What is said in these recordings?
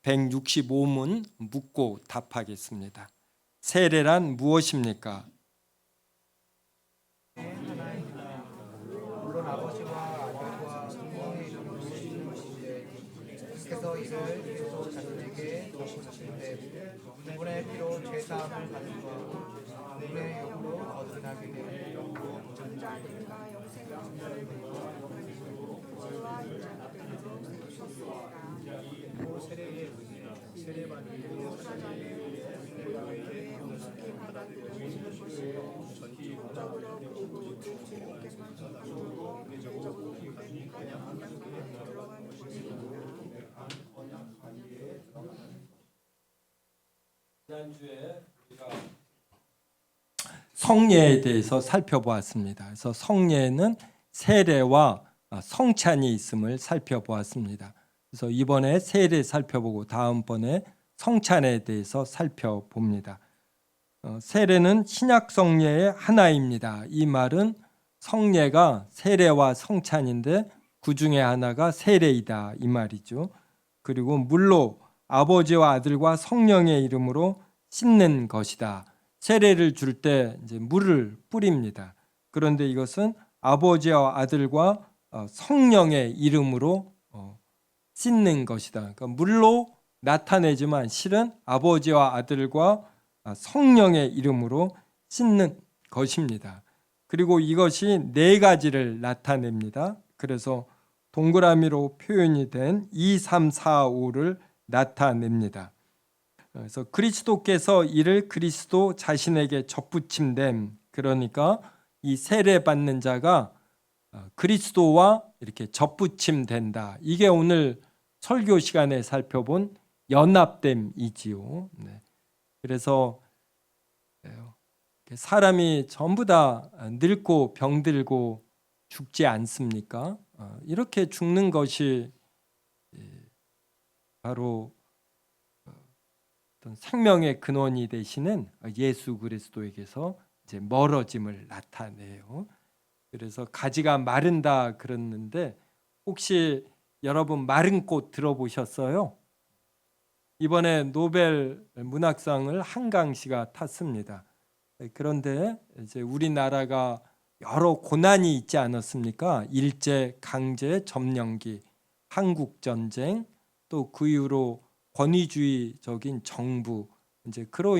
165문 묻고 답하겠습니다. 세례란 무엇입니까? 물론 아버지와 아들과 성령의 이름으로 시는 것인데 주께서 이를 그리스도 자신에게 주시는데 그분의 피로 죄사함을 받은 바 그분의 영으로 거듭나게 되고 전자들과 영생을 주시고 그리스도와 인자들로 세우셨습니다. 또 세례의 의미나 세례받는 목사자는 교회에 엄숙히 받아들여지는 것이고 전적으로 그리고 주님께만 주고 개인적으로 그냥 들어가는 것입니다. 지난주에 우리가 성례에 대해서 살펴보았습니다. 그래서 성례는 세례와 성찬이 있음을 살펴보았습니다. 그래서 이번에 세례 살펴보고 다음번에 성찬에 대해서 살펴봅니다. 세례는 신약 성례의 하나입니다. 이 말은 성례가 세례와 성찬인데 그 중에 하나가 세례이다 이 말이죠. 그리고 물로 아버지와 아들과 성령의 이름으로 씻는 것이다. 세례를 줄 때 이제 물을 뿌립니다. 그런데 이것은 아버지와 아들과 성령의 이름으로 씻는 것이다. 그러니까 물로 나타내지만 실은 아버지와 아들과 성령의 이름으로 씻는 것입니다. 그리고 이것이 네 가지를 나타냅니다. 그래서 동그라미로 표현이 된 2, 3, 4, 5를 나타냅니다. 그래서 그리스도께서 이를 그리스도 자신에게 접붙임됨, 그러니까 이 세례 받는 자가 그리스도와 이렇게 접붙임된다. 이게 오늘 설교 시간에 살펴본 연합됨이지요. 네. 그래서 사람이 전부 다 늙고 병들고 죽지 않습니까? 이렇게 죽는 것이 바로 어떤 생명의 근원이 되시는 예수 그리스도에게서 이제 멀어짐을 나타내요. 그래서 가지가 마른다 그랬는데 혹시 여러분 마른 꽃 들어보셨어요? 이번에 노벨 문학상을 한강 씨가 탔습니다. 그런데 이제 우리나라가 여러 고난이 있지 않았습니까? 일제 강제 점령기, 한국 전쟁, 또 그 이후로 권위주의적인 정부, 이제 그로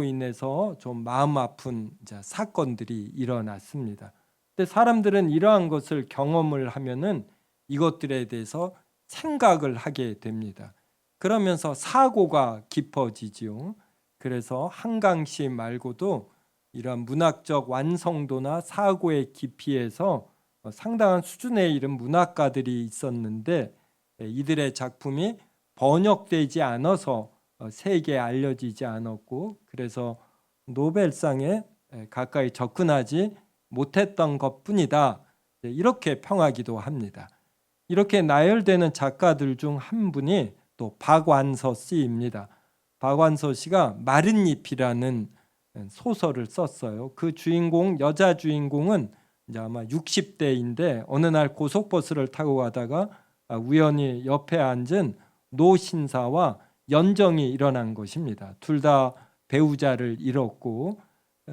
인해서 좀 마음 아픈 사건들이 일어났습니다. 근데 사람들은 이러한 것을 경험을 하면은 이것들에 대해서 생각을 하게 됩니다. 그러면서 사고가 깊어지지요. 그래서 한강시 말고도 이러한 문학적 완성도나 사고의 깊이에서 상당한 수준에 이른 문학가들이 있었는데 이들의 작품이 번역되지 않아서 세계에 알려지지 않았고 그래서 노벨상에 가까이 접근하지 못했던 것뿐이다. 이렇게 평하기도 합니다. 이렇게 나열되는 작가들 중 한 분이 또 박완서 씨입니다. 박완서 씨가 마른 잎이라는 소설을 썼어요. 그 주인공, 여자 주인공은 이제 아마 60대인데 어느 날 고속버스를 타고 가다가 우연히 옆에 앉은 노 신사와 연정이 일어난 것입니다. 둘 다 배우자를 잃었고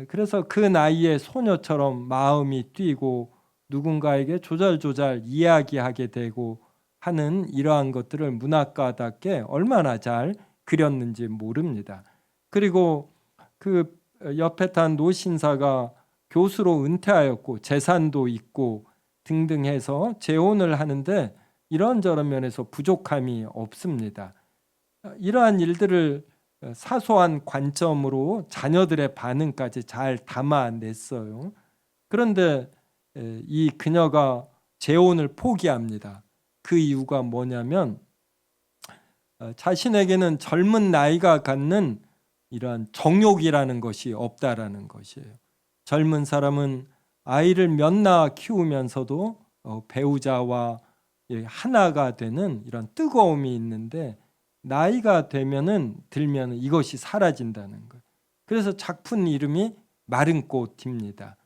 그래서 그 나이에 소녀처럼 마음이 뛰고 누군가에게 조잘조잘 이야기하게 되고 하는 이러한 것들을 문학가답게 얼마나 잘 그렸는지 모릅니다. 그리고 그 옆에 탄 노 신사가 교수로 은퇴하였고 재산도 있고 등등 해서 재혼을 하는데 이런저런 면에서 부족함이 없습니다. 이러한 일들을 사소한 관점으로 자녀들의 반응까지 잘 담아냈어요. 그런데 이 그녀가 재혼을 포기합니다. 그 이유가 뭐냐면 자신에게는 젊은 나이가 갖는 이러한 정욕이라는 것이 없다라는 것이에요. 젊은 사람은 아이를 몇 나 키우면서도 배우자와 하나가 되는 이런 뜨거움이 있는데 나이가 들면은 이것이 사라진다는 거예요. 그래서 작품 이름이 마른 꽃입니다.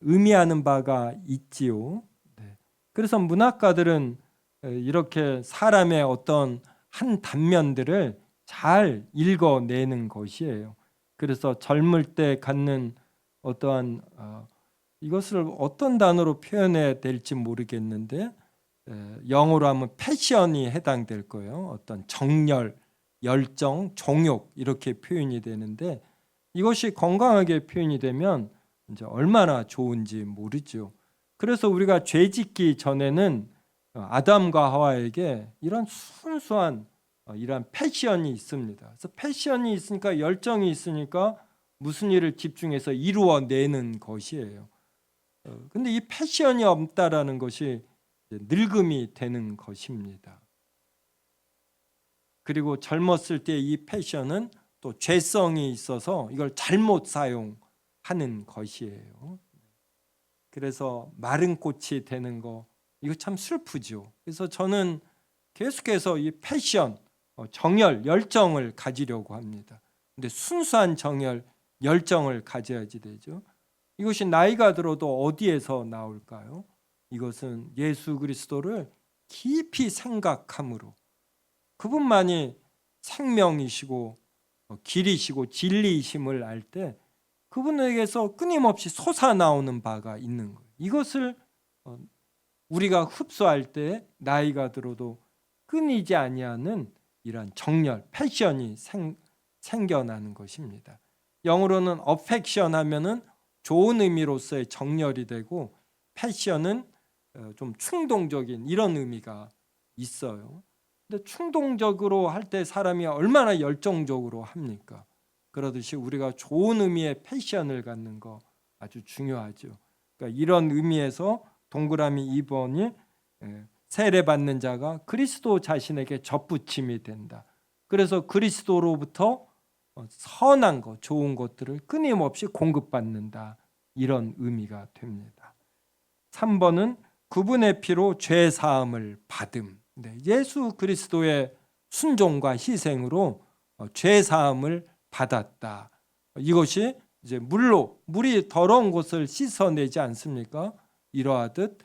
의미하는 바가 있지요. 네. 그래서 문학가들은 이렇게 사람의 어떤 한 단면들을 잘 읽어내는 것이에요. 그래서 젊을 때 갖는 어떠한 이것을 어떤 단어로 표현해야 될지 모르겠는데 영어로 하면 패션이 해당될 거예요. 어떤 정열, 열정, 정욕 이렇게 표현이 되는데 이것이 건강하게 표현이 되면 이제 얼마나 좋은지 모르죠. 그래서 우리가 죄 짓기 전에는 아담과 하와에게 이런 순수한 이런 패션이 있습니다. 그래서 패션이 있으니까 열정이 있으니까 무슨 일을 집중해서 이루어내는 것이에요. 근데 이 패션이 없다라는 것이 늙음이 되는 것입니다. 그리고 젊었을 때 이 패션은 또 죄성이 있어서 이걸 잘못 사용하는 것이에요. 그래서 마른 꽃이 되는 거 이거 참 슬프죠. 그래서 저는 계속해서 이 패션, 정열, 열정을 가지려고 합니다. 근데 순수한 정열, 열정을 가져야지 되죠. 이것이 나이가 들어도 어디에서 나올까요? 이것은 예수 그리스도를 깊이 생각함으로 그분만이 생명이시고 길이시고 진리이심을 알 때 그분에게서 끊임없이 솟아나오는 바가 있는 거예요. 이것을 우리가 흡수할 때 나이가 들어도 끊이지 아니하는 이런 정열, 패션이 생겨나는 것입니다. 영어로는 affection 하면은 좋은 의미로서의 정열이 되고 패션은 좀 충동적인 이런 의미가 있어요. 근데 충동적으로 할 때 사람이 얼마나 열정적으로 합니까? 그러듯이 우리가 좋은 의미의 패션을 갖는 거 아주 중요하죠. 그러니까 이런 의미에서 동그라미 2번이 세례받는 자가 그리스도 자신에게 접붙임이 된다. 그래서 그리스도로부터 선한 것, 좋은 것들을 끊임없이 공급받는다. 이런 의미가 됩니다. 3번은 그분의 피로 죄 사함을 받음. 예수 그리스도의 순종과 희생으로 죄 사함을 받았다. 이것이 이제 물이 더러운 것을 씻어내지 않습니까? 이러하듯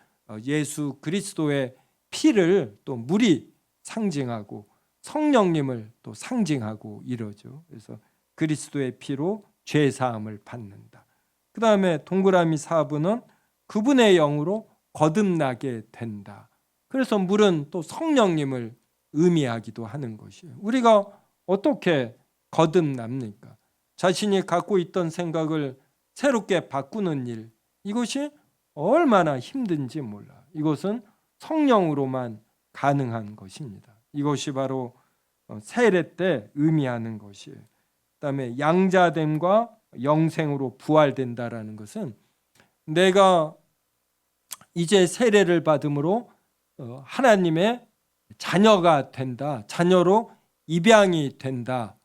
예수 그리스도의 피를 또 물이 상징하고 성령님을 또 상징하고 이러죠. 그래서 그리스도의 피로 죄 사함을 받는다. 그 다음에 동그라미 4번은 그분의 영으로 거듭나게 된다. 그래서 물은 또 성령님을 의미하기도 하는 것이에요. 우리가 어떻게 거듭납니까? 자신이 갖고 있던 생각을 새롭게 바꾸는 일, 이것이 얼마나 힘든지 몰라. 이것은 성령으로만 가능한 것입니다. 이것이 바로 세례 때 의미하는 것이에요. 그다음에 양자됨과 영생으로 부활된다라는 것은 내가 이제 세례를 받음으로 하나님의 자녀가 된다. 자녀로 입양이 된다.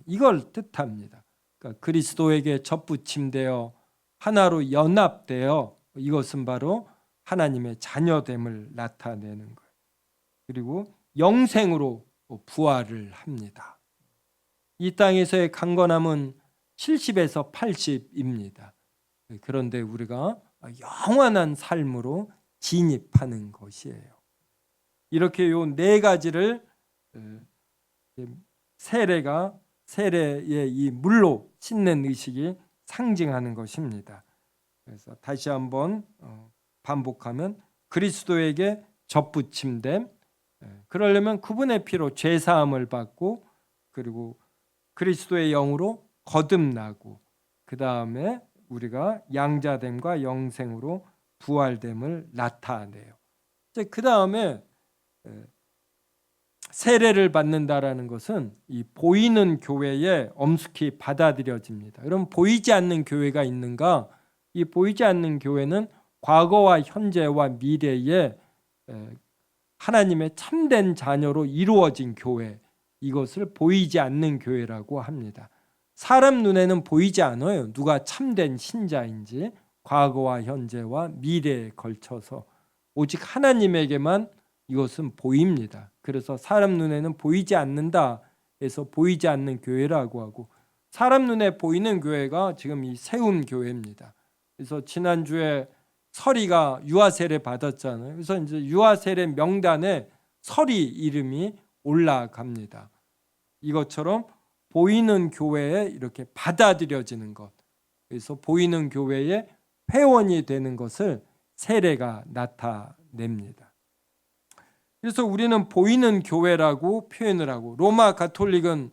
이걸 뜻합니다. 그러니까 그리스도에게 접붙임되어 하나로 연합되어 이것은 바로 하나님의 자녀됨을 나타내는 거예요. 그리고 영생으로 부활을 합니다. 이 땅에서의 강건함은 70에서 80입니다. 그런데 우리가 영원한 삶으로 진입하는 것이에요. 이렇게 요 네 가지를 세례의 이 물로 씻는 의식이 상징하는 것입니다. 그래서 다시 한번 반복하면 그리스도에게 접붙임됨, 그러려면 그분의 피로 죄 사함을 받고 그리고 그리스도의 영으로 거듭나고 그 다음에 우리가 양자됨과 영생으로 부활됨을 나타내요. 그 다음에 세례를 받는다라는 것은 이 보이는 교회에 엄숙히 받아들여집니다. 그럼 보이지 않는 교회가 있는가? 이 보이지 않는 교회는 과거와 현재와 미래에 하나님의 참된 자녀로 이루어진 교회, 이것을 보이지 않는 교회라고 합니다. 사람 눈에는 보이지 않아요. 누가 참된 신자인지 과거와 현재와 미래에 걸쳐서 오직 하나님에게만 이것은 보입니다. 그래서 사람 눈에는 보이지 않는다 해서 보이지 않는 교회라고 하고, 사람 눈에 보이는 교회가 지금 이 세움 교회입니다. 그래서 지난주에 설이가 유아 세례 받았잖아요. 그래서 이제 유아 세례 명단에 설이 이름이 올라갑니다. 이것처럼 보이는 교회에 이렇게 받아들여지는 것, 그래서 보이는 교회의 회원이 되는 것을 세례가 나타냅니다. 그래서 우리는 보이는 교회라고 표현을 하고, 로마 가톨릭은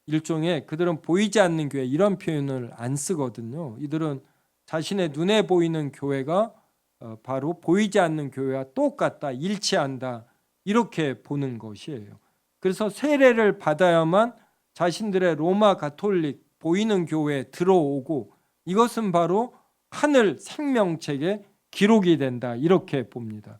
일종의 그들은 보이지 않는 교회 이런 표현을 안 쓰거든요. 이들은 자신의 눈에 보이는 교회가 바로 보이지 않는 교회와 똑같다, 일치한다, 이렇게 보는 것이에요. 그래서 세례를 받아야만 자신들의 로마 가톨릭 보이는 교회에 들어오고, 이것은 바로 하늘 생명책에 기록이 된다, 이렇게 봅니다.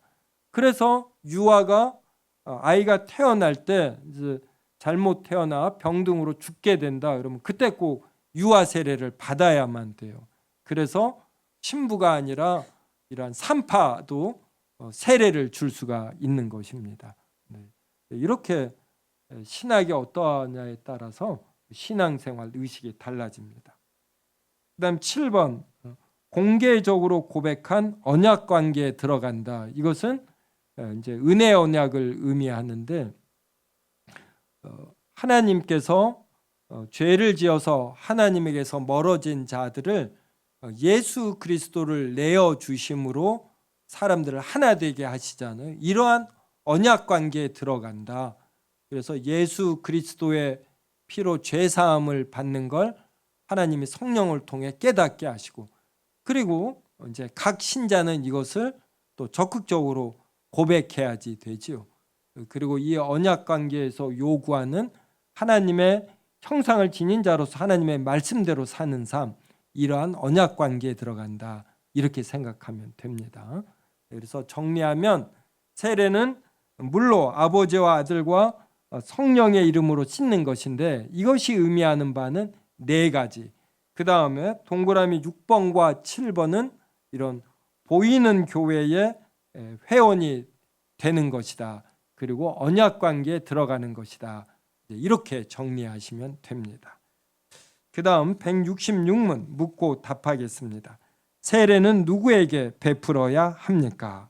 그래서 유아가 아이가 태어날 때 이제 잘못 태어나 병등으로 죽게 된다 그러면 그때 꼭 유아 세례를 받아야만 돼요. 그래서 신부가 아니라 이러한 산파도 세례를 줄 수가 있는 것입니다. 이렇게 신학이 어떠하냐에 따라서 신앙생활 의식이 달라집니다. 그다음 7번, 공개적으로 고백한 언약 관계에 들어간다. 이것은 이제 은혜 언약을 의미하는데, 하나님께서 죄를 지어서 하나님에게서 멀어진 자들을 예수 그리스도를 내어 주심으로 사람들을 하나 되게 하시잖아요. 이러한 언약 관계에 들어간다. 그래서 예수 그리스도의 피로 죄 사함을 받는 걸 하나님이 성령을 통해 깨닫게 하시고, 그리고 이제 각 신자는 이것을 또 적극적으로 고백해야지 되지요. 그리고 이 언약 관계에서 요구하는 하나님의 형상을 지닌 자로서 하나님의 말씀대로 사는 삶, 이러한 언약 관계에 들어간다, 이렇게 생각하면 됩니다. 그래서 정리하면 세례는 물로 아버지와 아들과 성령의 이름으로 씻는 것인데, 이것이 의미하는 바는 4가지. 그 다음에 동그라미 6번과 7번은 이런 보이는 교회의 회원이 되는 것이다, 그리고 언약 관계에 들어가는 것이다, 이렇게 정리하시면 됩니다. 그 다음 166문 묻고 답하겠습니다. 세례는 누구에게 베풀어야 합니까?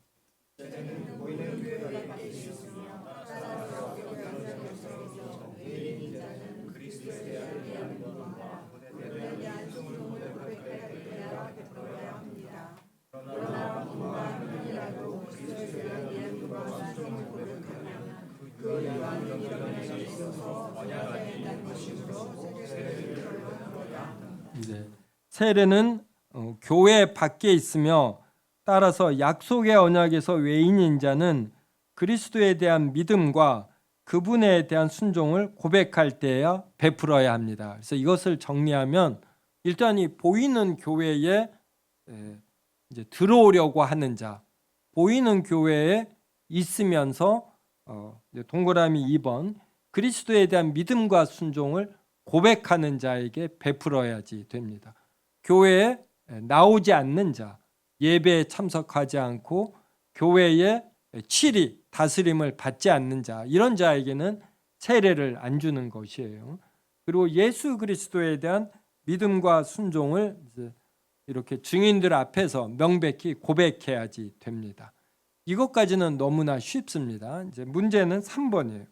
세례는 교회 밖에 있으며, 따라서 약속의 언약에서 외인인 자는 그리스도에 대한 믿음과 그분에 대한 순종을 고백할 때야 베풀어야 합니다. 그래서 이것을 정리하면, 일단 이 보이는 교회에 이제 들어오려고 하는 자, 보이는 교회에 있으면서 동그라미 2번 그리스도에 대한 믿음과 순종을 고백하는 자에게 베풀어야지 됩니다. 교회에 나오지 않는 자, 예배에 참석하지 않고 교회의 치리, 다스림을 받지 않는 자, 이런 자에게는 세례를 안 주는 것이에요. 그리고 예수 그리스도에 대한 믿음과 순종을 이렇게 증인들 앞에서 명백히 고백해야지 됩니다. 이것까지는 너무나 쉽습니다. 이제 문제는 3번이에요.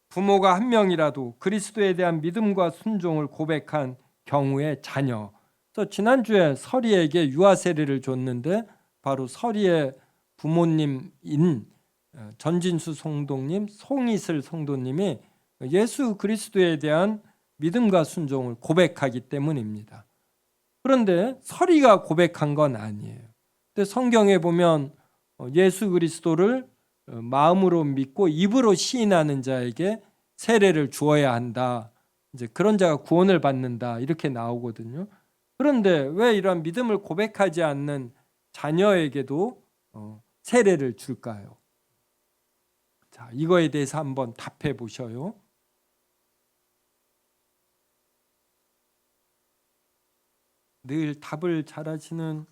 부모가 한 명이라도 그리스도에 대한 믿음과 순종을 고백한 경우의 자녀. 그래서 지난주에 서리에게 유아 세례를 줬는데, 바로 서리의 부모님인 전진수 성도님, 송이슬 성도님이 예수 그리스도에 대한 믿음과 순종을 고백하기 때문입니다. 그런데 서리가 고백한 건 아니에요. 근데 성경에 보면 예수 그리스도를 마음으로 믿고 입으로 시인하는 자에게 세례를 주어야 한다, 이제 그런 자가 구원을 받는다, 이렇게 나오거든요. 그런데 왜 이런 믿음을 고백하지 않는 자녀에게도 세례를 줄까요? 자, 이거에 대해서 한번 답해 보셔요. 늘 답을 잘하시는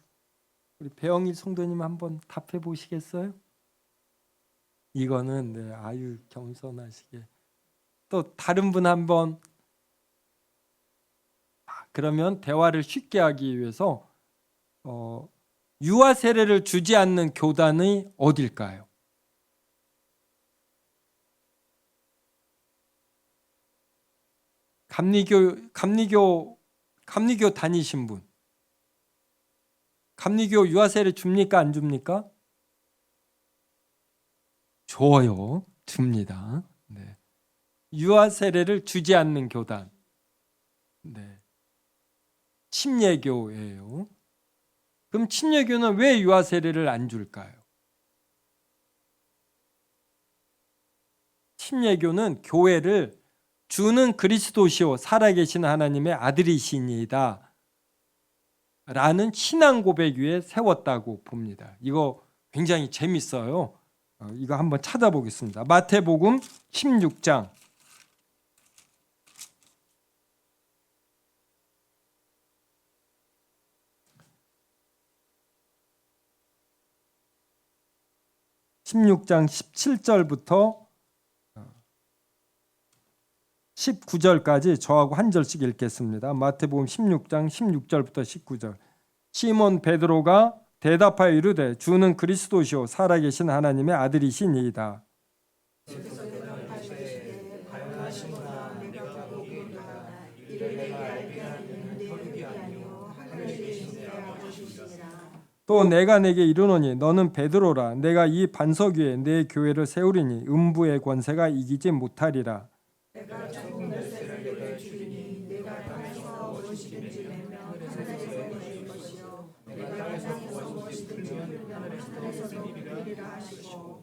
우리 배영일 성도님 한번 답해 보시겠어요? 이거는 아유 겸손하시게. 또 다른 분 한번. 그러면 대화를 쉽게 하기 위해서 유아 세례를 주지 않는 교단이 어딜까요? 감리교 다니신 분, 감리교 유아세례 줍니까 안 줍니까? 줘요. 줍니다. 네. 유아세례를 주지 않는 교단, 네. 침례교예요. 그럼 침례교는 왜 유아세례를 안 줄까요? 침례교는 교회를 주는 그리스도시요 살아계신 하나님의 아들이시니이다 라는 신앙 고백 위에 세웠다고 봅니다. 이거 굉장히 재밌어요. 이거 한번 찾아보겠습니다. 마태복음 16장 17절부터 19절까지 저하고 한 절씩 읽겠습니다. 마태복음 16장 16절부터 19절. 시몬 베드로가 대답하여 이르되 주는 그리스도시요 살아계신 하나님의 아들이시니이다. 또 내가 내게 이르노니 너는 베드로라. 내가 이 반석 위에 내 교회를 세우리니 음부의 권세가 이기지 못하리라.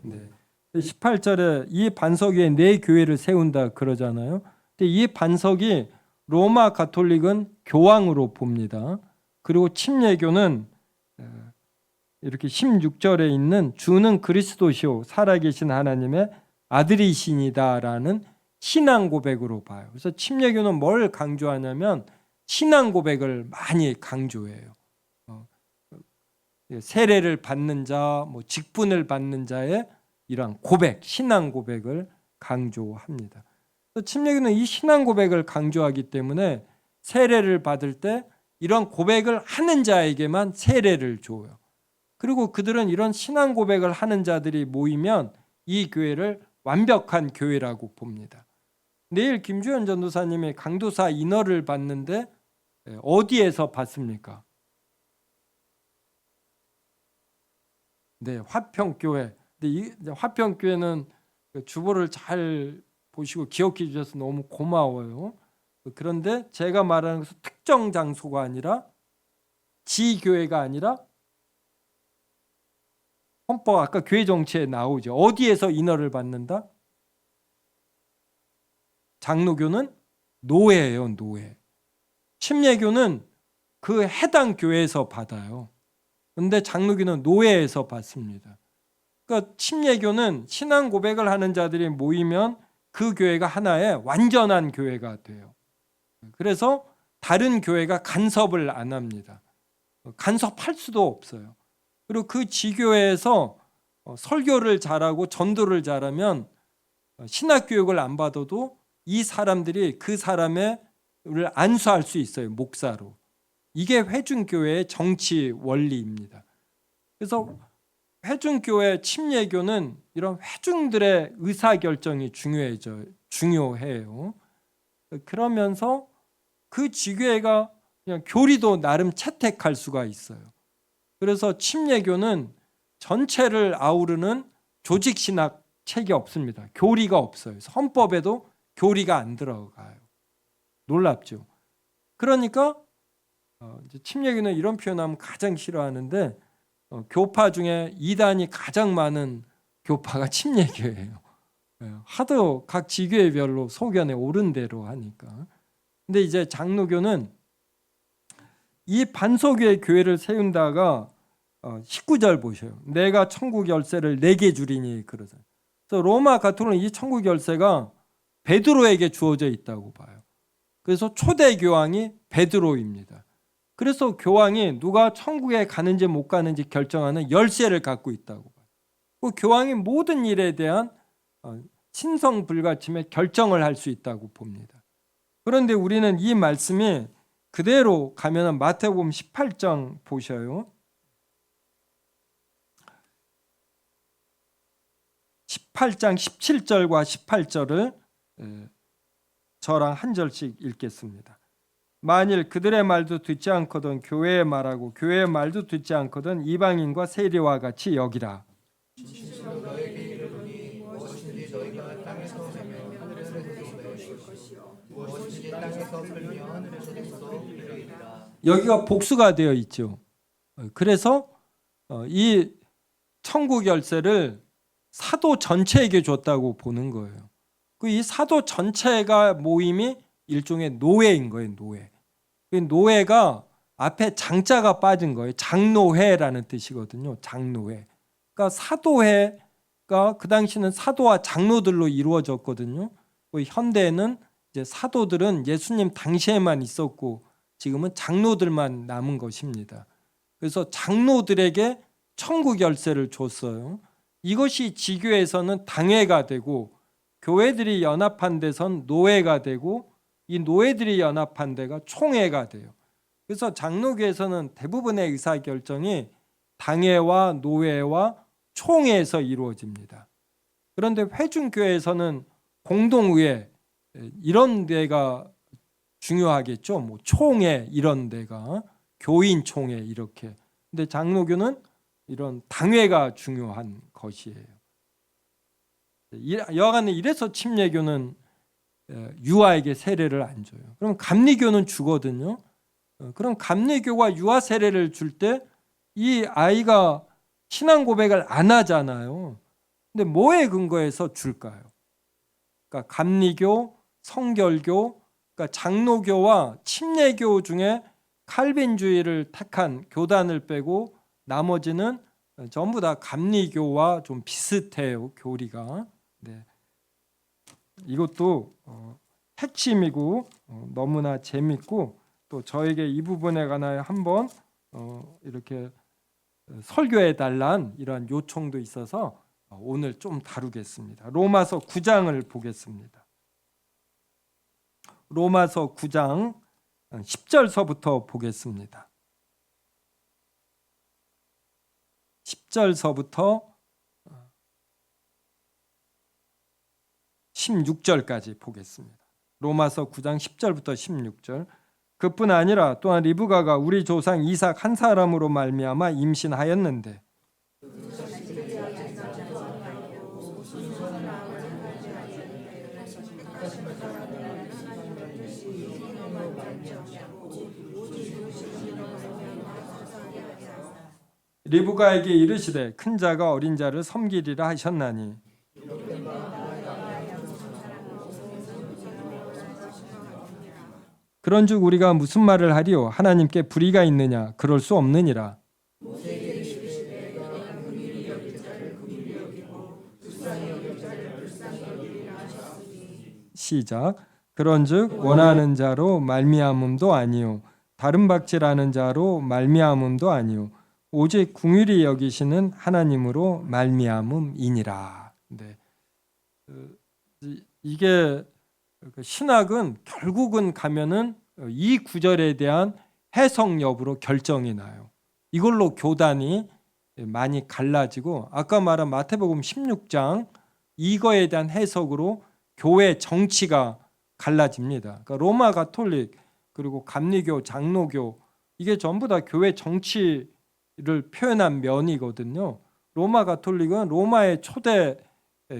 네. 18절에 이 반석 위에 내 교회를 세운다 그러잖아요. 근데 이 반석이 로마 가톨릭은 교황으로 봅니다. 그리고 침례교는 이렇게 16절에 있는 주는 그리스도시요 살아계신 하나님의 아들이시니다라는 신앙 고백으로 봐요. 그래서 침례교는 뭘 강조하냐면 신앙 고백을 많이 강조해요. 세례를 받는 자, 직분을 받는 자의 이러한 고백, 신앙 고백을 강조합니다. 침례교는 이 신앙 고백을 강조하기 때문에 세례를 받을 때 이런 고백을 하는 자에게만 세례를 줘요. 그리고 그들은 이런 신앙 고백을 하는 자들이 모이면 이 교회를 완벽한 교회라고 봅니다. 내일 김주현 전도사님이 강도사 인허를 받는데 어디에서 받습니까? 네, 화평교회. 근데 이 화평교회는 주보를 잘 보시고 기억해 주셔서 너무 고마워요. 그런데 제가 말하는 것은 특정 장소가 아니라 지교회가 아니라 헌법 아까 교회 정치에 나오죠. 어디에서 인허를 받는다? 장로교는 노회예요, 노회. 침례교는 그 해당 교회에서 받아요. 그런데 장로교는 노회에서 받습니다. 그러니까 침례교는 신앙 고백을 하는 자들이 모이면 그 교회가 하나의 완전한 교회가 돼요. 그래서 다른 교회가 간섭을 안 합니다. 간섭할 수도 없어요. 그리고 그 지교회에서 설교를 잘하고 전도를 잘하면 신학교육을 안 받아도 이 사람들이 그 사람을 안수할 수 있어요. 목사로. 이게 회중교회의 정치 원리입니다. 그래서 회중교회 침례교는 이런 회중들의 의사결정이 중요해요. 그러면서 그 지교회가 그냥 교리도 나름 채택할 수가 있어요. 그래서 침례교는 전체를 아우르는 조직신학 책이 없습니다. 교리가 없어요. 그래서 헌법에도 교리가 안 들어가요. 놀랍죠. 그러니까 침례교는 이런 표현하면 가장 싫어하는데 교파 중에 이단이 가장 많은 교파가 침례교예요. 하도 각 지교회별로 소견에 옳은 대로 하니까. 근데 이제 장로교는 이 반석 위에 교회를 세운다가 19절 보셔요. 내가 천국 열쇠를 내게 주리니 그러잖아요. 그래서 로마 가톨릭은 이 천국 열쇠가 베드로에게 주어져 있다고 봐요. 그래서 초대 교황이 베드로입니다. 그래서 교황이 누가 천국에 가는지 못 가는지 결정하는 열쇠를 갖고 있다고 봐요. 그 교황이 모든 일에 대한 신성 불가침에 결정을 할 수 있다고 봅니다. 그런데 우리는 이 말씀이 그대로 가면 마태복음 18장 보셔요. 18장 17절과 18절을 저랑 한 절씩 읽겠습니다. 만일 그들의 말도 듣지 않거든 교회의 말하고 교회의 말도 듣지 않거든 이방인과 세리와 같이 여기라. 진실로 너에게 이르노니 무엇이든지 너희가 땅에서 세면 하늘에서 되리니 무엇이든지 땅에서 설면 하늘에서 되리라. 여기가 복수가 되어 있죠. 그래서 이 천국 열쇠를 사도 전체에게 줬다고 보는 거예요. 이 사도 전체가 모임이 일종의 노예인 거예요. 노예. 노예가 앞에 장자가 빠진 거예요. 장로회라는 뜻이거든요. 장로회. 그러니까 사도회가 그 당시는 사도와 장로들로 이루어졌거든요. 현대에는 이제 사도들은 예수님 당시에만 있었고 지금은 장로들만 남은 것입니다. 그래서 장로들에게 천국 열쇠를 줬어요. 이것이 지교에서는 당회가 되고 교회들이 연합한 데선 노회가 되고 이 노회들이 연합한 데가 총회가 돼요. 그래서 장로교에서는 대부분의 의사결정이 당회와 노회와 총회에서 이루어집니다. 그런데 회중교회에서는 공동의회 이런 데가 중요하겠죠. 뭐 총회 이런 데가 교인총회 이렇게. 근데 장로교는 이런 당회가 중요한 것이에요. 여하간에 이래서 침례교는 유아에게 세례를 안 줘요. 그럼 감리교는 주거든요. 그럼 감리교가 유아 세례를 줄 때 이 아이가 신앙 고백을 안 하잖아요. 근데 뭐에 근거해서 줄까요? 그러니까 감리교, 성결교, 그러니까 장로교와 침례교 중에 칼빈주의를 택한 교단을 빼고 나머지는 전부 다 감리교와 좀 비슷해요. 교리가. 네. 이것도 핵심이고 너무나 재밌고 또 저에게 이 부분에 관하여 한번 이렇게 설교해 달란 이러한 요청도 있어서 오늘 좀 다루겠습니다. 로마서 9장을 보겠습니다. 로마서 9장 10절서부터 보겠습니다. 10절서부터 16절까지 보겠습니다. 로마서 9장 10절부터 16절. 그뿐 아니라 또한 리브가가 우리 조상 이삭 한 사람으로 말미암아 임신하였는데 리브가에게 이르시되 큰 자가 어린 자를 섬기리라 하셨나니 그런즉 우리가 무슨 말을 하리요? 하나님께 불의가 있느냐? 그럴 수 없느니라. 시작. 그런즉 원하는 자로 말미암음도 아니요 다른 박질하는 자로 말미암음도 아니요 오직 궁휼히 여기시는 하나님으로 말미암음이니라. 네. 이게 신학은 결국은 가면은 이 구절에 대한 해석 여부로 결정이 나요. 이걸로 교단이 많이 갈라지고 아까 말한 마태복음 16장 이거에 대한 해석으로 교회 정치가 갈라집니다. 그러니까 로마 가톨릭 그리고 감리교, 장로교 이게 전부 다 교회 정치를 표현한 면이거든요. 로마 가톨릭은 로마의 초대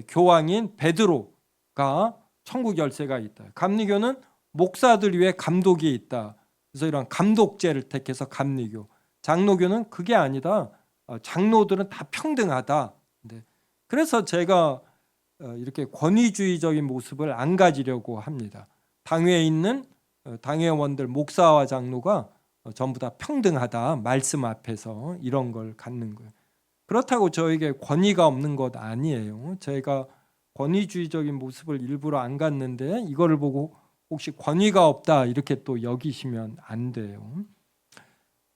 교황인 베드로가 천국 열쇠가 있다. 감리교는 목사들 위에 감독이 있다. 그래서 이런 감독제를 택해서 감리교. 장로교는 그게 아니다. 장로들은 다 평등하다. 그래서 제가 이렇게 권위주의적인 모습을 안 가지려고 합니다. 당회에 있는 당회원들 목사와 장로가 전부 다 평등하다. 말씀 앞에서 이런 걸 갖는 거예요. 그렇다고 저에게 권위가 없는 것 아니에요. 제가 권위주의적인 모습을 일부러 안 갖는데 이거를 보고 혹시 권위가 없다 이렇게 또 여기시면 안 돼요.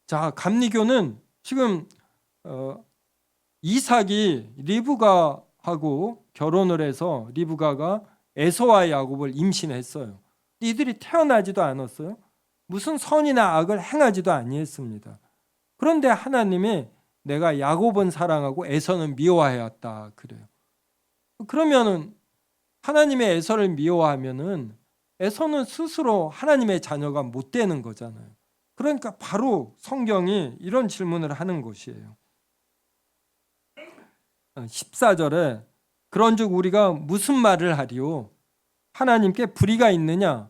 자, 감리교는 지금 이삭이 리브가하고 결혼을 해서 리브가가 에서와 야곱을 임신했어요. 이들이 태어나지도 않았어요. 무슨 선이나 악을 행하지도 아니했습니다. 그런데 하나님이 내가 야곱은 사랑하고 에서는 미워하였다 그래요. 그러면은 하나님의 에서를 미워하면은 에서는 스스로 하나님의 자녀가 못 되는 거잖아요. 그러니까 바로 성경이 이런 질문을 하는 것이에요. 14절에 그런즉 우리가 무슨 말을 하리요? 하나님께 불의가 있느냐?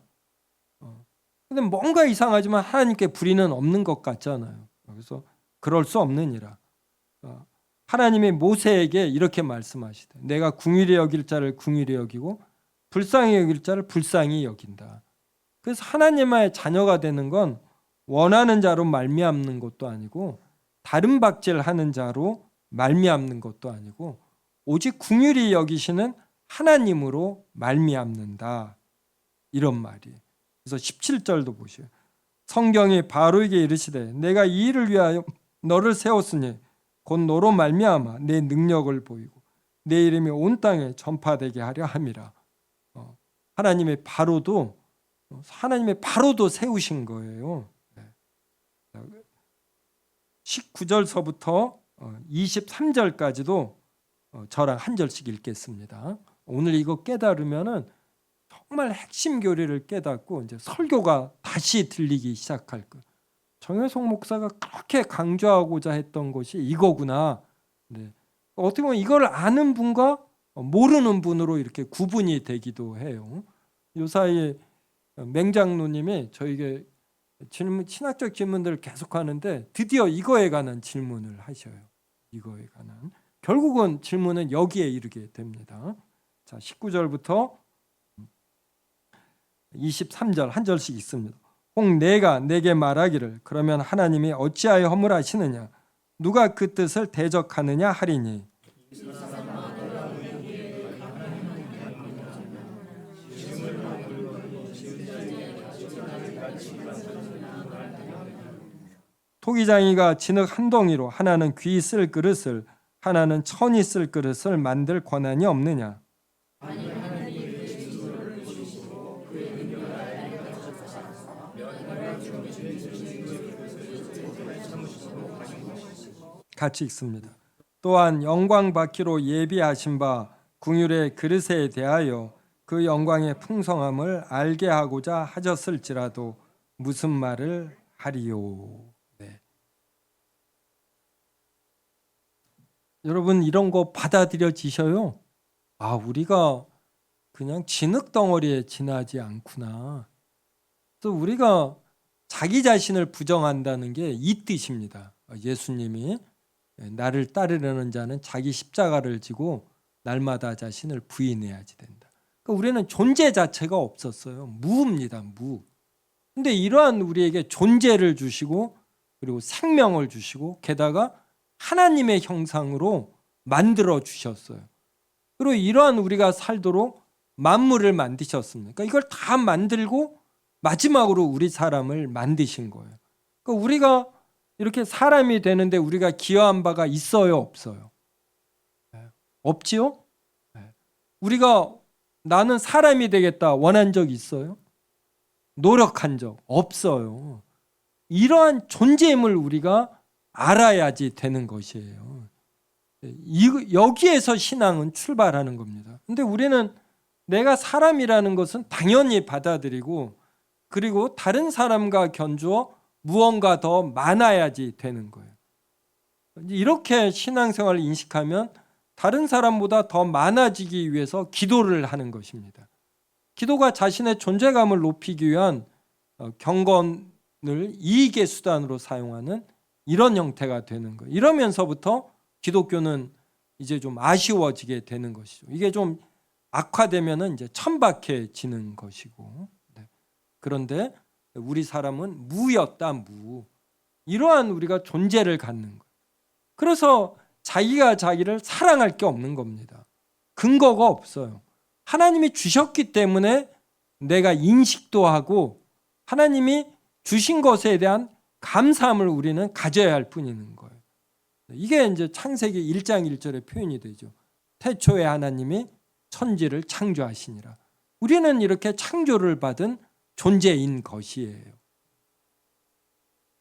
근데 뭔가 이상하지만 하나님께 불의는 없는 것 같잖아요. 그래서 그럴 수 없느니라. 하나님이 모세에게 이렇게 말씀하시되 내가 궁휼히 여길 자를 궁휼히 여기고 불쌍히 여길 자를 불쌍히 여긴다. 그래서 하나님의 자녀가 되는 건 원하는 자로 말미암는 것도 아니고 다른 박질하는 자로 말미암는 것도 아니고 오직 궁휼히 여기시는 하나님으로 말미암는다. 이런 말이에요. 그래서 17절도 보시오. 성경이 바로에게 이르시되 내가 이 일을 위하여 너를 세웠으니 곧 너로 말미암아 내 능력을 보이고 내 이름이 온 땅에 전파되게 하려 함이라. 하나님의 바로도 세우신 거예요. 19절서부터 23절까지도 저랑 한 절씩 읽겠습니다. 오늘 이거 깨달으면은 정말 핵심 교리를 깨닫고 이제 설교가 다시 들리기 시작할 거예요. 정혜송 목사가 그렇게 강조하고자 했던 것이 이거구나. 네. 어떻게 보면 이걸 아는 분과 모르는 분으로 이렇게 구분이 되기도 해요. 요 사이에 맹장로님이 저에게 신학적 질문들을 계속하는데 드디어 이거에 관한 질문을 하셔요. 이거에 관한. 결국은 질문은 여기에 이르게 됩니다. 자, 19절부터 23절 한 절씩 있습니다. 혹 내가 내게 말하기를 그러면 하나님이 어찌하여 허물하시느냐 누가 그 뜻을 대적하느냐 하리니 토기장이가 진흙 한 덩이로 하나는 귀 쓸 그릇을 하나는 천이 쓸 그릇을 만들 권한이 없느냐. 같이 읽습니다. 또한 영광 받기로 예비하신 바 궁율의 그릇에 대하여 그 영광의 풍성함을 알게 하고자 하셨을지라도 무슨 말을 하리요. 네. 여러분 이런 거 받아들여지셔요? 아, 우리가 그냥 진흙 덩어리에 지나지 않구나. 그래서 우리가 자기 자신을 부정한다는 게 이 뜻입니다. 예수님이 나를 따르려는 자는 자기 십자가를 지고 날마다 자신을 부인해야지 된다. 그러니까 우리는 존재 자체가 없었어요. 무입니다. 무. 근데 이러한 우리에게 존재를 주시고 그리고 생명을 주시고 게다가 하나님의 형상으로 만들어 주셨어요. 그리고 이러한 우리가 살도록 만물을 만드셨습니다. 그러니까 이걸 다 만들고 마지막으로 우리 사람을 만드신 거예요. 그러니까 우리가 이렇게 사람이 되는데 우리가 기여한 바가 있어요, 없어요? 없지요? 우리가 나는 사람이 되겠다 원한 적 있어요? 노력한 적 없어요. 이러한 존재임을 우리가 알아야지 되는 것이에요. 여기에서 신앙은 출발하는 겁니다. 근데 우리는 내가 사람이라는 것은 당연히 받아들이고 그리고 다른 사람과 견주어 무언가 더 많아야지 되는 거예요. 이렇게 신앙생활을 인식하면 다른 사람보다 더 많아지기 위해서 기도를 하는 것입니다. 기도가 자신의 존재감을 높이기 위한 경건을 이익의 수단으로 사용하는 이런 형태가 되는 거예요. 이러면서부터 기독교는 이제 좀 아쉬워지게 되는 것이죠. 이게 좀 악화되면은 이제 천박해지는 것이고. 그런데 우리 사람은 무였다, 무. 이러한 우리가 존재를 갖는 거예요. 그래서 자기가 자기를 사랑할 게 없는 겁니다. 근거가 없어요. 하나님이 주셨기 때문에 내가 인식도 하고 하나님이 주신 것에 대한 감사함을 우리는 가져야 할 뿐인 거예요. 이게 이제 창세기 1장 1절의 표현이 되죠. 태초에 하나님이 천지를 창조하시니라. 우리는 이렇게 창조를 받은 존재인 것이에요.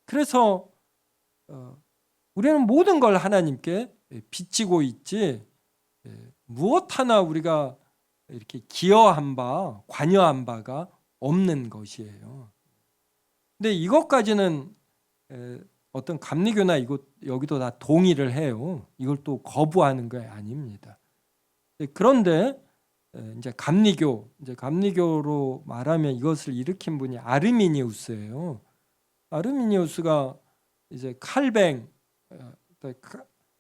그래서 우리는 모든 걸 하나님께 비치고 있지 무엇 하나 우리가 이렇게 기여한 바, 관여한 바가 없는 것이에요. 근데 이것까지는 어떤 감리교나 여기도 다 동의를 해요. 이걸 또 거부하는 게 아닙니다. 그런데 이제 감리교로 말하면 이것을 일으킨 분이 아르미니우스예요. 아르미니우스가 이제 칼뱅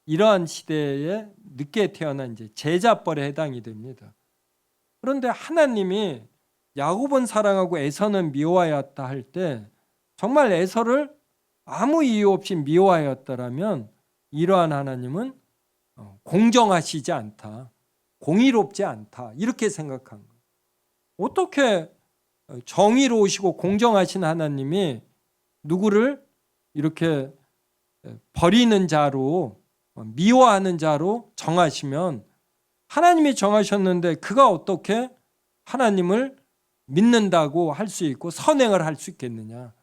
이러한 시대에 늦게 태어난 이제 제자벌에 해당이 됩니다. 그런데 하나님이 야곱은 사랑하고 에서는 미워하였다 할 때 정말 에서를 아무 이유 없이 미워하였다라면 이러한 하나님은 공정하시지 않다, 공의롭지 않다 이렇게 생각한 거예요. 어떻게 정의로우시고 공정하신 하나님이 누구를 이렇게 버리는 자로 미워하는 자로 정하시면 하나님이 정하셨는데 그가 어떻게 하나님을 믿는다고 할 수 있고 선행을 할 수 있겠느냐.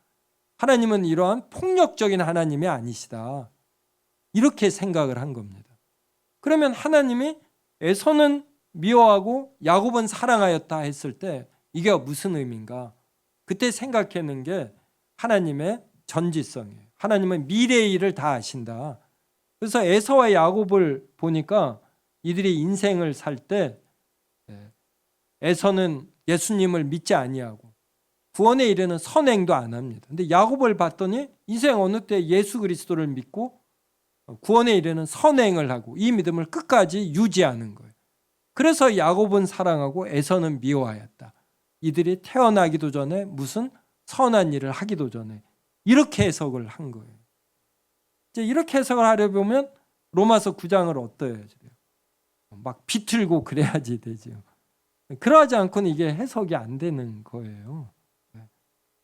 하나님은 이러한 폭력적인 하나님이 아니시다. 이렇게 생각을 한 겁니다. 그러면 하나님이 에서는 미워하고 야곱은 사랑하였다 했을 때 이게 무슨 의미인가? 그때 생각하는 게 하나님의 전지성이에요. 하나님은 미래의 일을 다 아신다. 그래서 에서와 야곱을 보니까 이들이 인생을 살 때 에서는 예수님을 믿지 아니하고 구원에 이르는 선행도 안 합니다. 근데 야곱을 봤더니 인생 어느 때 예수 그리스도를 믿고 구원에 이르는 선행을 하고 이 믿음을 끝까지 유지하는 거예요. 그래서 야곱은 사랑하고 에서는 미워하였다. 이들이 태어나기도 전에 무슨 선한 일을 하기도 전에 이렇게 해석을 한 거예요. 이제 이렇게 해석을 하려 보면 로마서 9장을 어떠해야지 돼요? 막 비틀고 그래야지 되죠. 그러하지 않고는 이게 해석이 안 되는 거예요.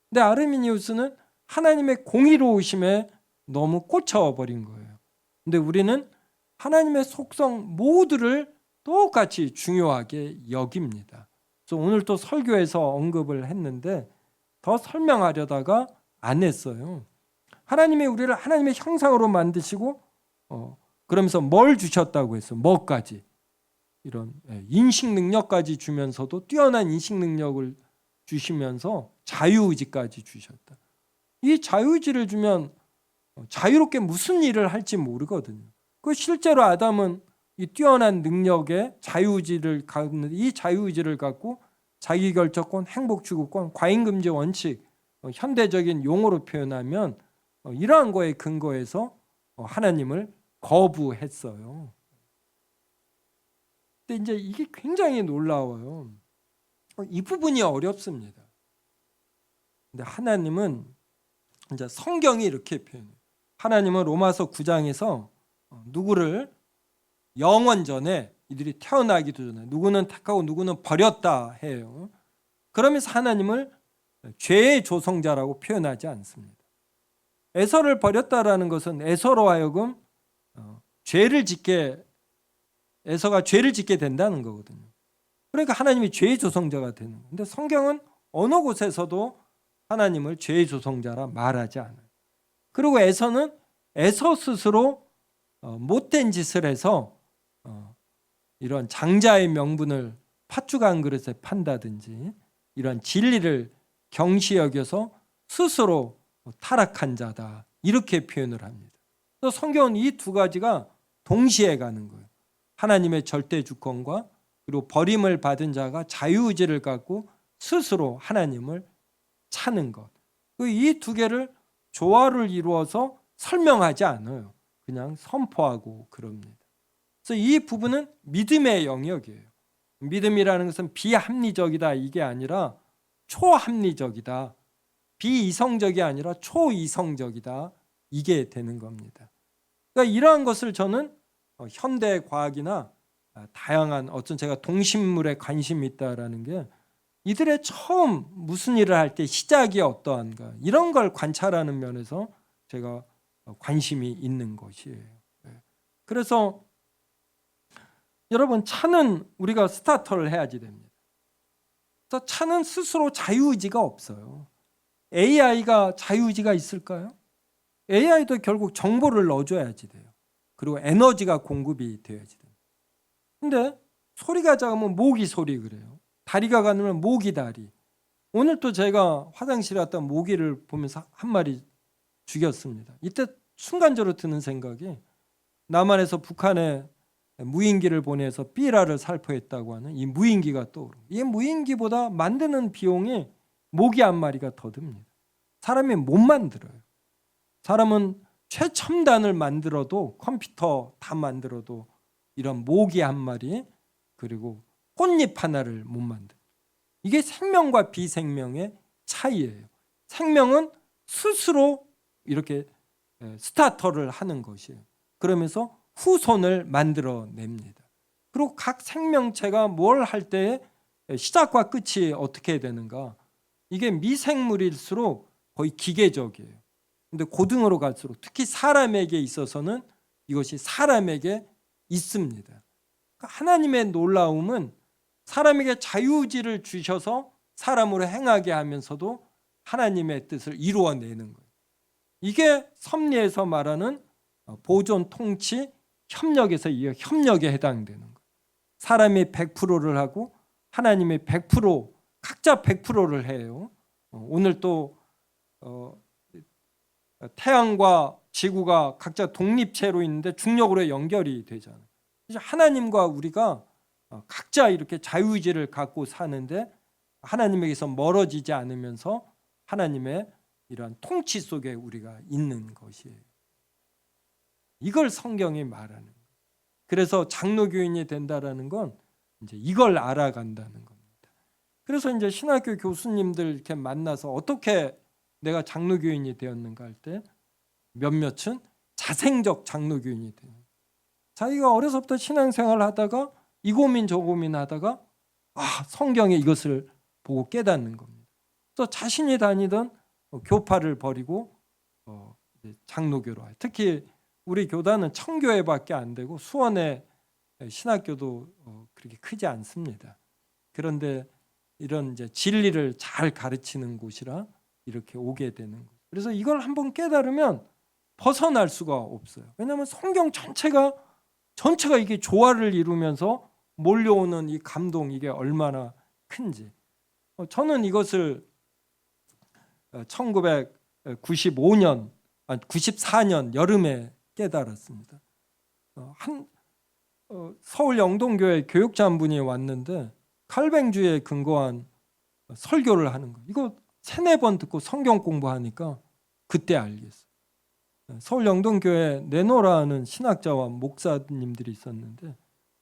근데 아르미니우스는 하나님의 공의로우심에 너무 꽂혀버린 거예요. 근데 우리는 하나님의 속성 모두를 똑같이 중요하게 여깁니다. 그래서 오늘 또 설교에서 언급을 했는데 더 설명하려다가 안 했어요. 하나님이 우리를 하나님의 형상으로 만드시고 그러면서 뭘 주셨다고 했어요? 뭐까지? 이런 인식 능력까지 주면서도 뛰어난 인식 능력을 주시면서 자유의지까지 주셨다. 이 자유의지를 주면 자유롭게 무슨 일을 할지 모르거든요. 그 실제로 아담은 이 뛰어난 능력에 자유의지를 갖는 이 자유의지를 갖고 자기결정권, 행복추구권, 과잉금지 원칙, 현대적인 용어로 표현하면 이러한 거에 근거해서 하나님을 거부했어요. 근데 이제 이게 굉장히 놀라워요. 이 부분이 어렵습니다. 근데 하나님은 이제 성경이 이렇게 표현해요. 하나님은 로마서 9장에서 누구를 영원 전에 이들이 태어나기도 전에 누구는 택하고 누구는 버렸다 해요. 그러면서 하나님을 죄의 조성자라고 표현하지 않습니다. 에서를 버렸다라는 것은 에서로 하여금 에서가 죄를 짓게 된다는 거거든요. 그러니까 하나님이 죄의 조성자가 되는 거예요. 근데 성경은 어느 곳에서도 하나님을 죄의 조성자라 말하지 않아요. 그리고 에서는 에서 스스로 못된 짓을 해서 이런 장자의 명분을 팥죽 한 그릇에 판다든지 이런 진리를 경시 여겨서 스스로 타락한 자다 이렇게 표현을 합니다. 그래서 성경은 이 두 가지가 동시에 가는 거예요. 하나님의 절대 주권과 그리고 버림을 받은 자가 자유의지를 갖고 스스로 하나님을 찾는 것. 이 두 개를 조화를 이루어서 설명하지 않아요. 그냥 선포하고 그럽니다. 그래서 이 부분은 믿음의 영역이에요. 믿음이라는 것은 비합리적이다 이게 아니라 초합리적이다. 비이성적이 아니라 초이성적이다. 이게 되는 겁니다. 그러니까 이러한 것을 저는 현대 과학이나 다양한 어떤 제가 동식물에 관심이 있다라는 게 이들의 처음 무슨 일을 할 때 시작이 어떠한가 이런 걸 관찰하는 면에서 제가 관심이 있는 것이에요. 그래서 여러분 차는 우리가 스타터를 해야지 됩니다. 그래서 차는 스스로 자유의지가 없어요. AI가 자유의지가 있을까요? AI도 결국 정보를 넣어줘야지 돼요. 그리고 에너지가 공급이 되어야지 돼요. 근데 소리가 작으면 모기 소리 그래요. 다리가 가늘면 모기 다리. 오늘 또 제가 화장실에 갔다 모기를 보면서 한 마리 죽였습니다. 이때 순간적으로 드는 생각이 남한에서 북한에 무인기를 보내서 삐라를 살포했다고 하는 이 무인기가 떠오르고, 이 무인기보다 만드는 비용이 모기 한 마리가 더 듭니다. 사람이 못 만들어요. 사람은 최첨단을 만들어도, 컴퓨터 다 만들어도 이런 모기 한 마리 그리고 꽃잎 하나를 못 만들어요. 이게 생명과 비생명의 차이예요. 생명은 스스로 이렇게 스타터를 하는 것이에요. 그러면서 후손을 만들어냅니다. 그리고 각 생명체가 뭘 할 때 시작과 끝이 어떻게 되는가, 이게 미생물일수록 거의 기계적이에요. 근데 고등으로 갈수록, 특히 사람에게 있어서는 이것이 사람에게 있습니다. 그러니까 하나님의 놀라움은 사람에게 자유의지를 주셔서 사람으로 행하게 하면서도 하나님의 뜻을 이루어내는 거예요. 이게 섭리에서 말하는 보존, 통치, 협력에서 이 협력에 해당되는 거예요. 사람이 100%를 하고 하나님이 100%, 각자 100%를 해요. 오늘 또 태양과 지구가 각자 독립체로 있는데 중력으로 연결이 되잖아요. 그래서 하나님과 우리가 각자 이렇게 자유의지를 갖고 사는데 하나님에게서 멀어지지 않으면서 하나님의 이러한 통치 속에 우리가 있는 것이에요. 이걸 성경이 말하는 거예요. 그래서 장로교인이 된다라는 건 이제 이걸 알아간다는 겁니다. 그래서 이제 신학교 교수님들 이렇게 만나서 어떻게 내가 장로교인이 되었는가 할 때 몇몇은 자생적 장로교인이 돼요. 자기가 어려서부터 신앙생활을 하다가 이 고민 저 고민 하다가 성경에 이것을 보고 깨닫는 겁니다. 또 자신이 다니던 교파를 버리고 장로교로 와요. 특히 우리 교단은 청교회밖에 안 되고 수원의 신학교도 그렇게 크지 않습니다. 그런데 이런 이제 진리를 잘 가르치는 곳이라 이렇게 오게 되는 거예요. 그래서 이걸 한번 깨달으면 벗어날 수가 없어요. 왜냐하면 성경 전체가 이게 조화를 이루면서 몰려오는 이 감동, 이게 얼마나 큰지. 저는 이것을 94년 여름에 깨달았습니다. 서울 영동교회 교육자 한 분이 왔는데 칼뱅주에 근거한 설교를 하는 거예요. 이거 3-4번 듣고 성경 공부하니까 그때 알겠어요. 서울 영동교회 네노라는 신학자와 목사님들이 있었는데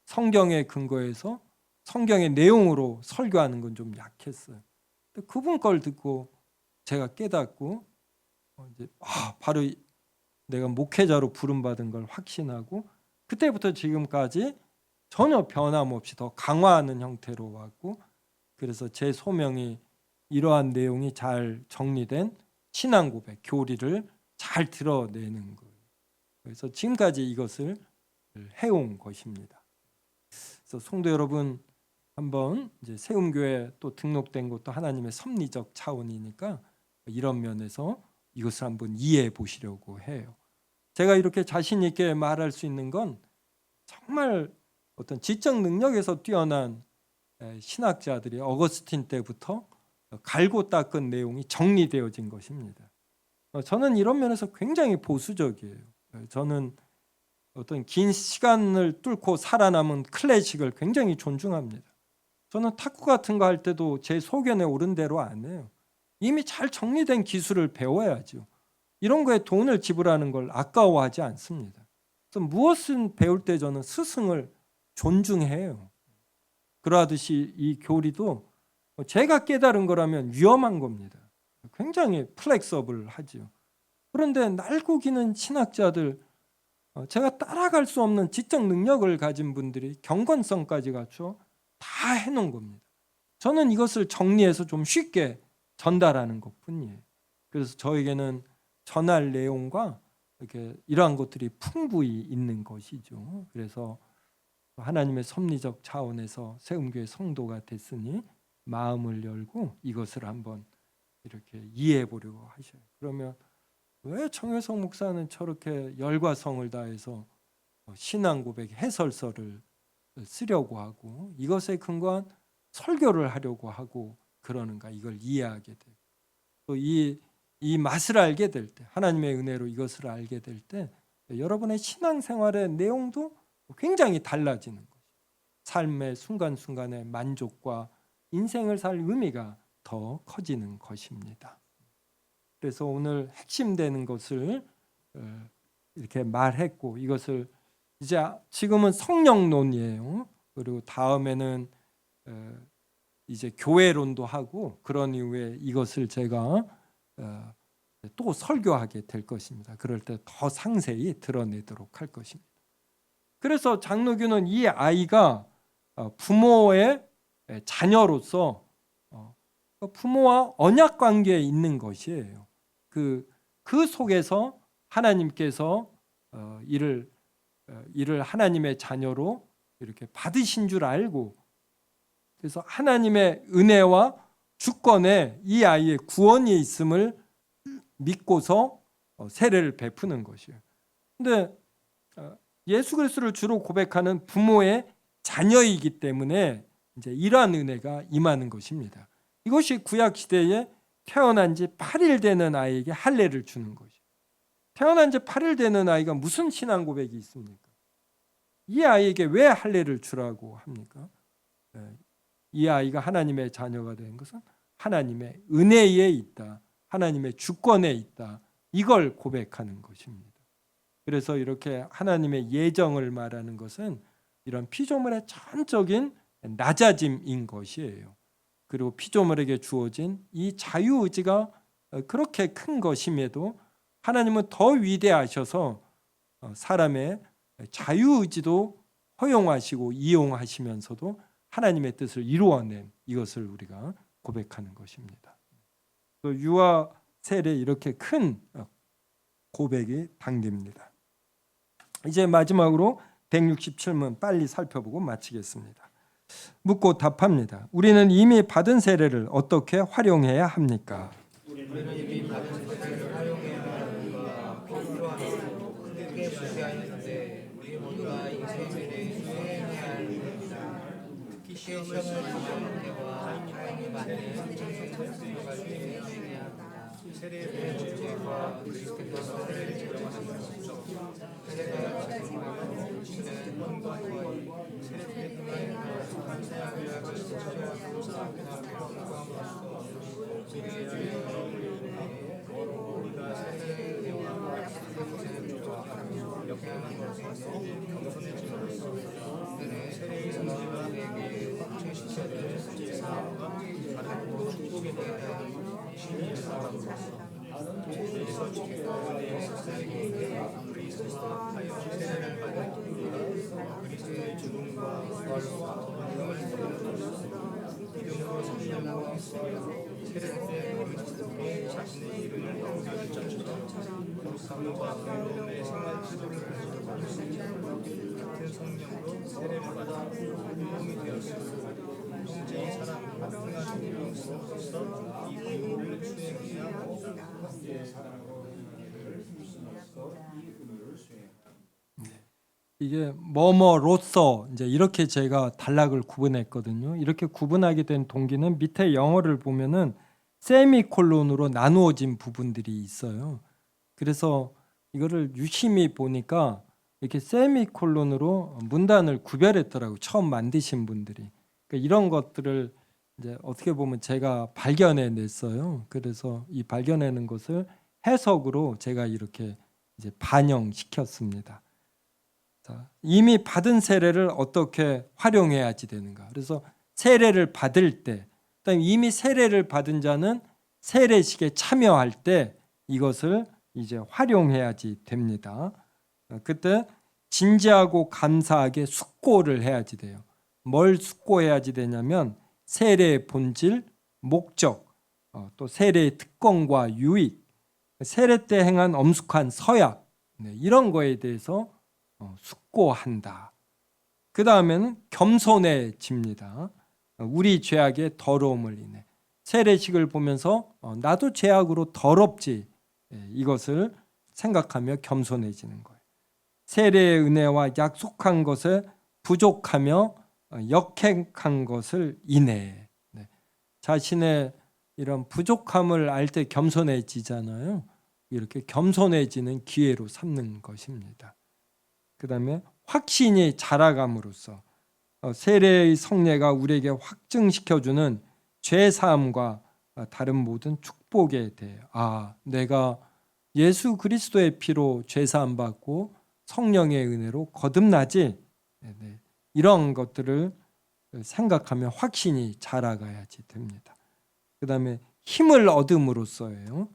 성경에 근거해서 성경의 내용으로 설교하는 건 좀 약했어요. 근데 그분 걸 듣고 제가 깨닫고 이제 바로 내가 목회자로 부름받은 걸 확신하고 그때부터 지금까지 전혀 변함없이 더 강화하는 형태로 왔고, 그래서 제 소명이 이러한 내용이 잘 정리된 신앙 고백, 교리를 잘 드러내는 거예요. 그래서 지금까지 이것을 해온 것입니다. 그래서 성도 여러분, 한번 이제 세움교회 또 등록된 것도 하나님의 섭리적 차원이니까 이런 면에서 이것을 한번 이해해 보시려고 해요. 제가 이렇게 자신 있게 말할 수 있는 건 정말 어떤 지적 능력에서 뛰어난 신학자들이 어거스틴 때부터 갈고 닦은 내용이 정리되어진 것입니다. 저는 이런 면에서 굉장히 보수적이에요. 저는 어떤 긴 시간을 뚫고 살아남은 클래식을 굉장히 존중합니다. 저는 탁구 같은 거 할 때도 제 소견에 오른 대로 안 해요. 이미 잘 정리된 기술을 배워야죠. 이런 거에 돈을 지불하는 걸 아까워하지 않습니다. 그래서 무엇을 배울 때 저는 스승을 존중해요. 그러하듯이 이 교리도 제가 깨달은 거라면 위험한 겁니다. 굉장히 플렉서블하죠. 그런데 날고 기는 신학자들, 제가 따라갈 수 없는 지적 능력을 가진 분들이 경건성까지 갖춰 다 해놓은 겁니다. 저는 이것을 정리해서 좀 쉽게 전달하는 것뿐이에요. 그래서 저에게는 전할 내용과 이렇게 이러한 것들이 풍부히 있는 것이죠. 그래서 하나님의 섭리적 차원에서 세움교회 성도가 됐으니 마음을 열고 이것을 한번 이렇게 이해해 보려고 하셔요. 그러면 왜 정혜성 목사는 저렇게 열과 성을 다해서 신앙 고백 해설서를 쓰려고 하고 이것에 근거한 설교를 하려고 하고 그러는가 이걸 이해하게 되고 또 이 맛을 알게 될 때 하나님의 은혜로 이것을 알게 될 때 여러분의 신앙생활의 내용도 굉장히 달라지는 거죠. 삶의 순간순간의 만족과 인생을 살 의미가 더 커지는 것입니다. 그래서 오늘 핵심되는 것을 이렇게 말했고 이것을 이제 지금은 성령론이에요. 그리고 다음에는 이제 교회론도 하고 그런 이후에 이것을 제가 또 설교하게 될 것입니다. 그럴 때 더 상세히 드러내도록 할 것입니다. 그래서 장로교는 이 아이가 부모의 자녀로서 부모와 언약 관계에 있는 것이에요. 그 속에서 하나님께서 이를 하나님의 자녀로 이렇게 받으신 줄 알고 그래서 하나님의 은혜와 주권에 이 아이의 구원이 있음을 믿고서 세례를 베푸는 것이에요. 근데 예수 그리스도를 주로 고백하는 부모의 자녀이기 때문에 이제 이러한 은혜가 임하는 것입니다. 이것이 구약 시대에 태어난 지 8일 되는 아이에게 할례를 주는 것이에요. 태어난 지 8일 되는 아이가 무슨 신앙 고백이 있습니까? 이 아이에게 왜 할례를 주라고 합니까? 이 아이가 하나님의 자녀가 된 것은 하나님의 은혜에 있다. 하나님의 주권에 있다. 이걸 고백하는 것입니다. 그래서 이렇게 하나님의 예정을 말하는 것은 이런 피조물의 전적인 낮아짐인 것이에요. 그리고 피조물에게 주어진 이 자유의지가 그렇게 큰 것임에도 하나님은 더 위대하셔서 사람의 자유의지도 허용하시고 이용하시면서도 하나님의 뜻을 이루어낸 이것을 우리가 고백하는 것입니다. 또 유아 세례 이렇게 큰 고백이 담깁니다. 이제 마지막으로 167문 빨리 살펴보고 마치겠습니다. 묻고 답합니다. 우리는 이미 받은 세례를 어떻게 활용해야 합니까? 우리는 이미 받은 세례를 활용해야 하는가 필요하고 크게 무시하였는데 우리 모두가 이 세례를 수행해야 할 것입니다. 특히 시험을 당하는 때와 타인이 받는 생활 중에 수행해야 합니다. 세례의 문제와 그리스도께서 세례를 제정하신 세례가 제정하고 우리는 헌과 세례의 등을 속한 사역을 가르치셔서 포함함으로써 우리의 우리가 세례의 은혜와 세례의 조화하며 역행하는 것에서 겸손해짐으로써 세례의 성지자에게 최신체를 제사와 바라고 축복에 대하여 신이 사람으로서 그리스도 지키고 그리스도와 하여 세례를 받은 그리스도의 죽음과 부활과 영을 믿음으로써 믿음으로 성령과 있으며 세례를 때 그리스도께 자신의 이름을 영원히 전처럼 사모와 의로움의 생활 태도를 가지고 같은 성령으로 세례를 받아 몸이 되었으므로 형제의 사랑과 평화를 이루어서 이 의무를 수행해야 합니다. 이게 뭐뭐로서 이제 이렇게 제가 단락을 구분했거든요. 이렇게 구분하게 된 동기는 밑에 영어를 보면은 세미콜론으로 나누어진 부분들이 있어요. 그래서 이거를 유심히 보니까 이렇게 세미콜론으로 문단을 구별했더라고요. 처음 만드신 분들이. 그러니까 이런 것들을 이제 어떻게 보면 제가 발견해냈어요. 그래서 이 발견해낸 것을 해석으로 제가 이렇게 이제 반영시켰습니다. 자, 이미 받은 세례를 어떻게 활용해야지 되는가? 그래서 세례를 받을 때, 그다음에 이미 세례를 받은 자는 세례식에 참여할 때 이것을 이제 활용해야지 됩니다. 그때 진지하고 감사하게 숙고를 해야지 돼요. 뭘 숙고해야지 되냐면 세례의 본질, 목적, 또 세례의 특권과 유익, 세례 때 행한 엄숙한 서약, 이런 거에 대해서 숙고한다. 그 다음에는 겸손해집니다. 우리 죄악의 더러움을 인해 세례식을 보면서 나도 죄악으로 더럽지, 이것을 생각하며 겸손해지는 거예요. 세례의 은혜와 약속한 것에 부족하며 역행한 것을 인해. 자신의 이런 부족함을 알 때 겸손해지잖아요. 이렇게 겸손해지는 기회로 삼는 것입니다. 그 다음에 확신이 자라감으로써 세례의 성례가 우리에게 확증시켜주는 죄사함과 다른 모든 축복에 대해 내가 예수 그리스도의 피로 죄사함 받고 성령의 은혜로 거듭나지, 이런 것들을 생각하면 확신이 자라가야지 됩니다. 그 다음에 힘을 얻음으로써예요.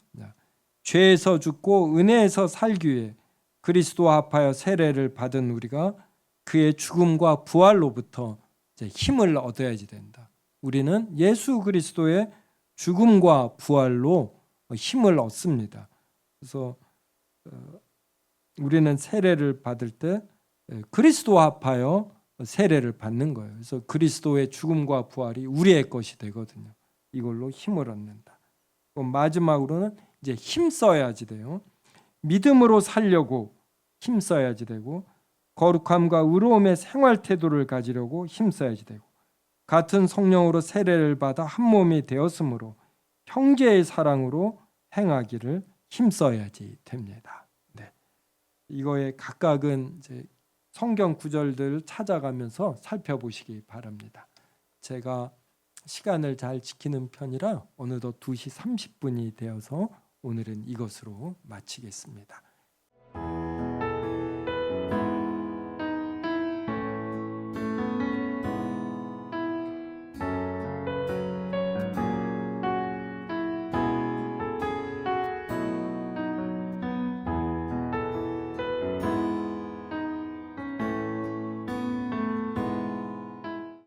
죄에서 죽고 은혜에서 살기 위해 그리스도와 합하여 세례를 받은 우리가 그의 죽음과 부활로부터 이제 힘을 얻어야지 된다. 우리는 예수 그리스도의 죽음과 부활로 힘을 얻습니다. 그래서 우리는 세례를 받을 때 그리스도와 합하여 세례를 받는 거예요. 그래서 그리스도의 죽음과 부활이 우리의 것이 되거든요. 이걸로 힘을 얻는다. 마지막으로는 이제 힘써야지 돼요. 믿음으로 살려고 힘써야지 되고, 거룩함과 의로움의 생활 태도를 가지려고 힘써야지 되고, 같은 성령으로 세례를 받아 한 몸이 되었으므로 형제의 사랑으로 행하기를 힘써야지 됩니다. 이거에 각각은 이제 성경 구절들을 찾아가면서 살펴보시기 바랍니다. 제가 시간을 잘 지키는 편이라 어느덧 2시 30분이 되어서 오늘은 이것으로 마치겠습니다.